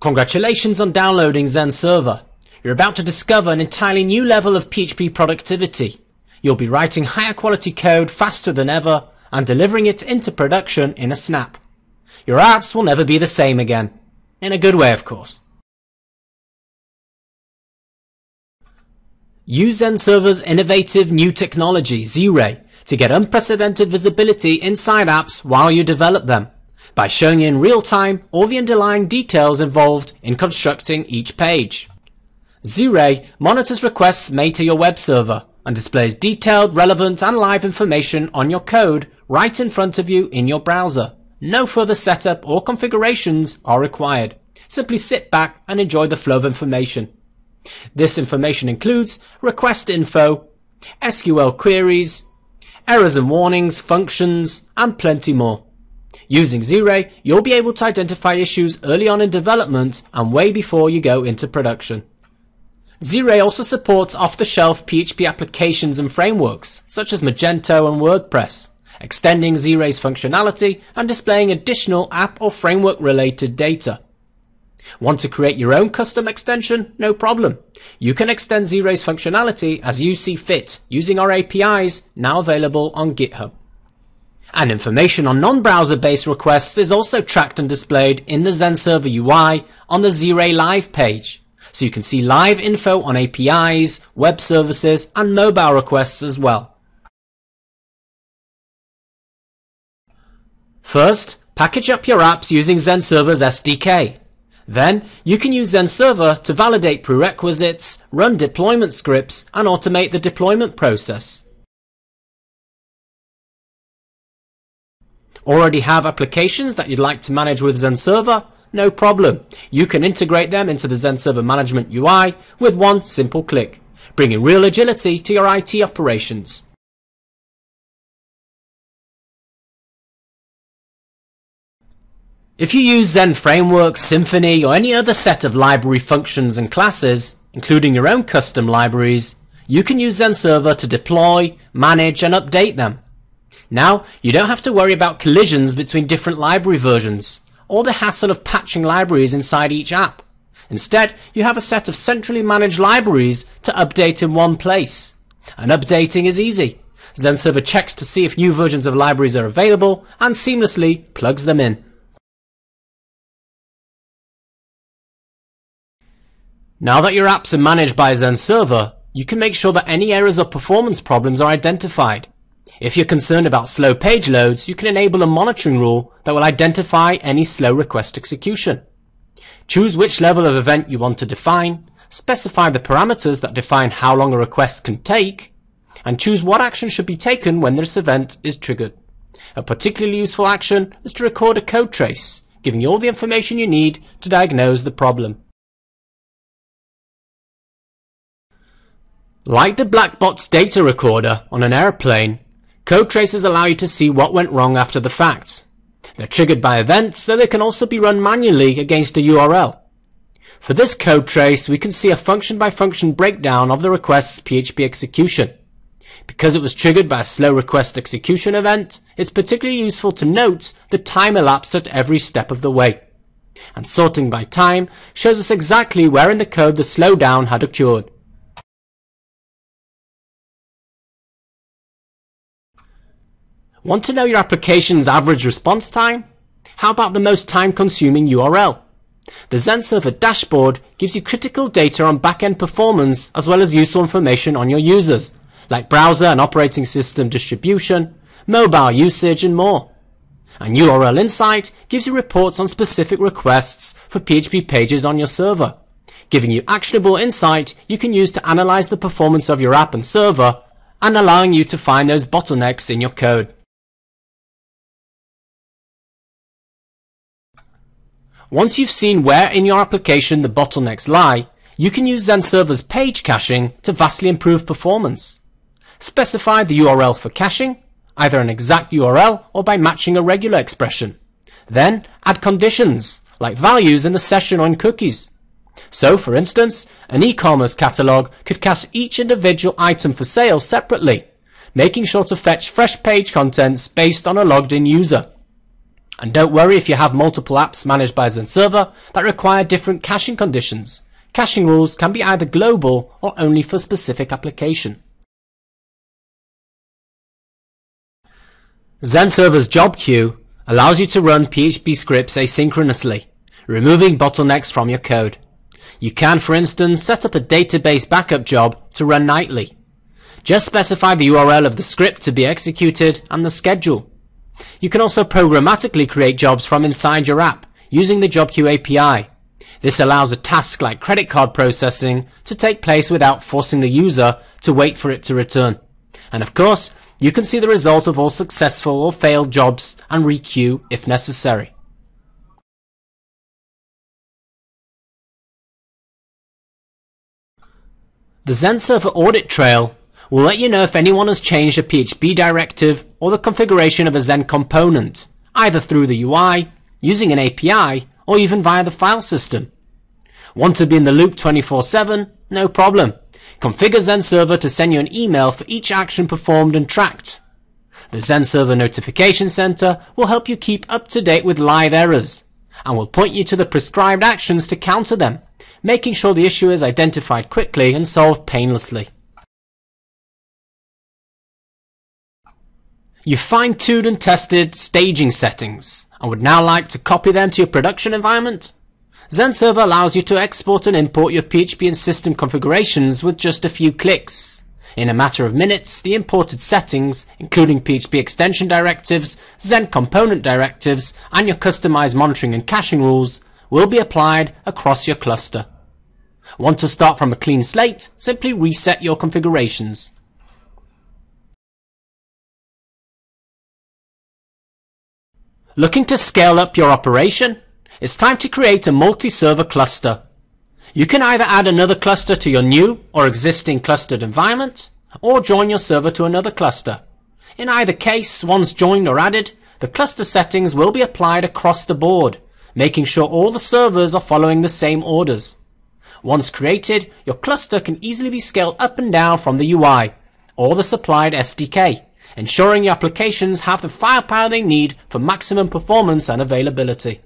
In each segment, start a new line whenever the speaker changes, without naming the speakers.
Congratulations on downloading Zend Server. You're about to discover an entirely new level of PHP productivity. You'll be writing higher quality code faster than ever and delivering it into production in a snap. Your apps will never be the same again. In a good way, of course. Use Zend Server's innovative new technology, Z-Ray, to get unprecedented visibility inside apps while you develop them, by showing you in real time all the underlying details involved in constructing each page. Z-Ray monitors requests made to your web server and displays detailed, relevant and live information on your code right in front of you in your browser. No further setup or configurations are required. Simply sit back and enjoy the flow of information. This information includes request info, SQL queries, errors and warnings, functions, and plenty more. Using Z-Ray, you'll be able to identify issues early on in development and way before you go into production. Z-Ray also supports off-the-shelf PHP applications and frameworks, such as Magento and WordPress, extending Z-Ray's functionality and displaying additional app or framework-related data. Want to create your own custom extension? No problem. You can extend Z-Ray's functionality as you see fit using our APIs now available on GitHub. And information on non-browser based requests is also tracked and displayed in the Zend Server UI on the Z-Ray Live page. So you can see live info on APIs, web services and mobile requests as well. First, package up your apps using Zend Server's SDK. Then, you can use Zend Server to validate prerequisites, run deployment scripts, and automate the deployment process. Already have applications that you'd like to manage with Zend Server? No problem. You can integrate them into the Zend Server Management UI with one simple click, bringing real agility to your IT operations. If you use Zend Framework, Symfony, or any other set of library functions and classes, including your own custom libraries, you can use Zend Server to deploy, manage, and update them. Now, you don't have to worry about collisions between different library versions, or the hassle of patching libraries inside each app. Instead, you have a set of centrally managed libraries to update in one place. And updating is easy. Zend Server checks to see if new versions of libraries are available and seamlessly plugs them in. Now that your apps are managed by Zend Server, you can make sure that any errors or performance problems are identified. If you're concerned about slow page loads, you can enable a monitoring rule that will identify any slow request execution. Choose which level of event you want to define, specify the parameters that define how long a request can take, and choose what action should be taken when this event is triggered. A particularly useful action is to record a code trace, giving you all the information you need to diagnose the problem. Like the black box data recorder on an airplane, code traces allow you to see what went wrong after the fact. They're triggered by events, though they can also be run manually against a URL. For this code trace, we can see a function-by-function breakdown of the request's PHP execution. Because it was triggered by a slow request execution event, it's particularly useful to note the time elapsed at every step of the way. And sorting by time shows us exactly where in the code the slowdown had occurred. Want to know your application's average response time? How about the most time-consuming URL? The Zend Server dashboard gives you critical data on back-end performance as well as useful information on your users, like browser and operating system distribution, mobile usage and more. And URL Insight gives you reports on specific requests for PHP pages on your server, giving you actionable insight you can use to analyze the performance of your app and server and allowing you to find those bottlenecks in your code. Once you've seen where in your application the bottlenecks lie, you can use Zend Server's page caching to vastly improve performance. Specify the URL for caching, either an exact URL or by matching a regular expression. Then add conditions, like values in the session or in cookies. So, for instance, an e-commerce catalog could cache each individual item for sale separately, making sure to fetch fresh page contents based on a logged-in user. And don't worry if you have multiple apps managed by Zend Server that require different caching conditions. Caching rules can be either global or only for specific application. Zend Server's job queue allows you to run PHP scripts asynchronously, removing bottlenecks from your code. You can, for instance, set up a database backup job to run nightly. Just specify the URL of the script to be executed and the schedule. You can also programmatically create jobs from inside your app using the job queue API. This allows a task like credit card processing to take place without forcing the user to wait for it to return. And of course, you can see the result of all successful or failed jobs and requeue if necessary. The Zend Server audit trail will let you know if anyone has changed a PHP directive or the configuration of a Zend component, either through the UI, using an API, or even via the file system. Want to be in the loop 24/7? No problem. Configure Zend Server to send you an email for each action performed and tracked. The Zend Server Notification Center will help you keep up to date with live errors, and will point you to the prescribed actions to counter them, making sure the issue is identified quickly and solved painlessly. You've fine-tuned and tested staging settings and would now like to copy them to your production environment? Zend Server allows you to export and import your PHP and System configurations with just a few clicks. In a matter of minutes, the imported settings, including PHP extension directives, Zend component directives, and your customized monitoring and caching rules, will be applied across your cluster. Want to start from a clean slate? Simply reset your configurations. Looking to scale up your operation? It's time to create a multi-server cluster. You can either add another cluster to your new or existing clustered environment, or join your server to another cluster. In either case, once joined or added, the cluster settings will be applied across the board, making sure all the servers are following the same orders. Once created, your cluster can easily be scaled up and down from the UI or the supplied SDK, ensuring your applications have the firepower they need for maximum performance and availability.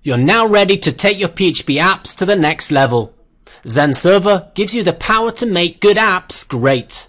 You're now ready to take your PHP apps to the next level. Zend Server gives you the power to make good apps great.